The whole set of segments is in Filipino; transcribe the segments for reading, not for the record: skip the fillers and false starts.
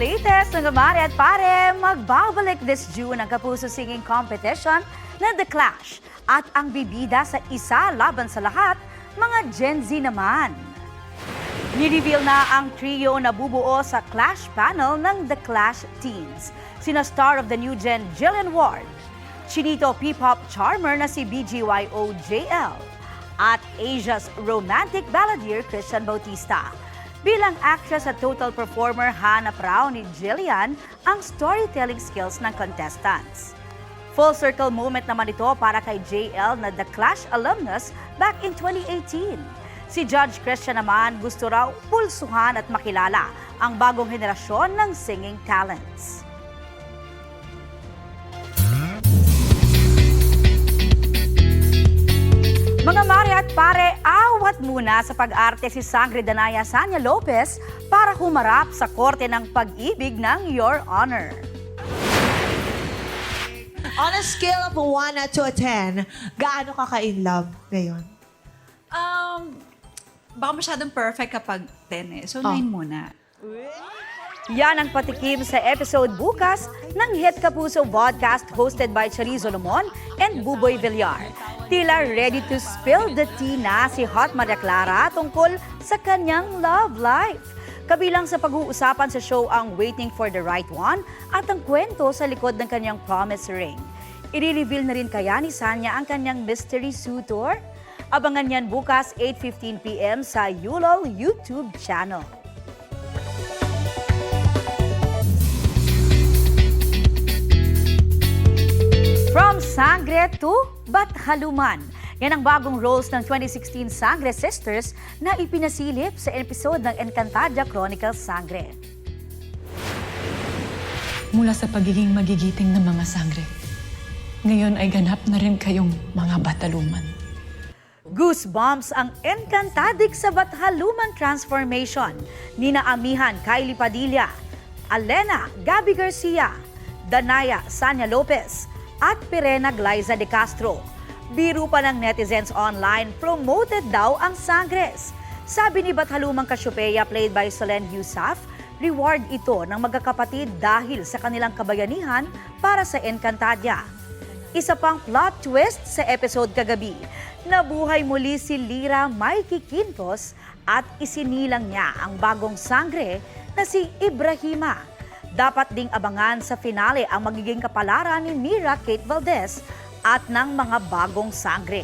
latest mga mare at pare, magbabalik this June ang Kapuso Singing Competition na The Clash. At ang bibida sa isa laban sa lahat, mga Gen Z naman. Ni-reveal na ang trio na bubuo sa Clash panel ng The Clash Teens. Sina star of the new gen Jillian Ward, Chinito P-pop charmer na si BGYO JL, at Asia's romantic balladeer Christian Bautista. Bilang actress at total performer, hanap raw ni Jillian ang storytelling skills ng contestants. Full circle moment naman ito para kay JL na The Clash alumnus back in 2018. Si Judge Christian naman gusto raw pulsuhan at makilala ang bagong henerasyon ng singing talents. Mga mare at pare, awat muna sa pag-arte si Sangre Danaya Sanya Lopez para humarap sa korte ng pag-ibig ng Your Honor. On a scale of 1 to 10, gaano ka ka-in love ngayon? Baka masyadong perfect kapag 10 eh. So, 9 muna. Yan ang patikim sa episode bukas ng Hit Kapuso podcast hosted by Charizo Lomon and Buboy Villar. Tila ready to spill the tea na si Hot Maria Clara tungkol sa kanyang love life. Kabilang sa pag-uusapan sa show ang Waiting for the Right One at ang kwento sa likod ng kanyang promise ring. I-reveal na rin kaya ni Sanya ang kanyang mystery suitor? Abangan yan bukas 8:15 p.m. sa Yulol YouTube channel. From Sangre to Bathaluman. Yan ang bagong roles ng 2016 Sangre Sisters na ipinasilip sa episode ng Encantadia Chronicles Sangre. Mula sa pagiging magigiting ng mga sangre, ngayon ay ganap na rin kayong mga bataluman. Goosebumps ang Encantadik sa Bathaluman transformation. Nina Amihan, Kylie Padilla, Alena, Gabby Garcia, Danaya, Sanya Lopez, at Pirena Glyza de Castro. Biro pa ng netizens online, promoted daw ang Sangres. Sabi ni Bathalumang Cassiopeia, played by Solen Yusaf, reward ito ng magkakapatid dahil sa kanilang kabayanihan para sa Encantadia. Isa pang plot twist sa episode kagabi, nabuhay muli si Lyra Mikey Quintos at isinilang niya ang bagong sangre na si Ibrahima. Dapat ding abangan sa finale ang magiging kapalaran ni Mira Kate Valdez at ng mga bagong sangre.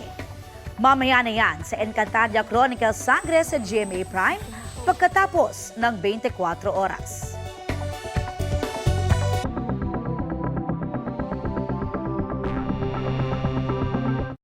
Mamaya na yan sa Encantadia Chronicles Sangre sa GMA Prime pagkatapos ng 24 oras.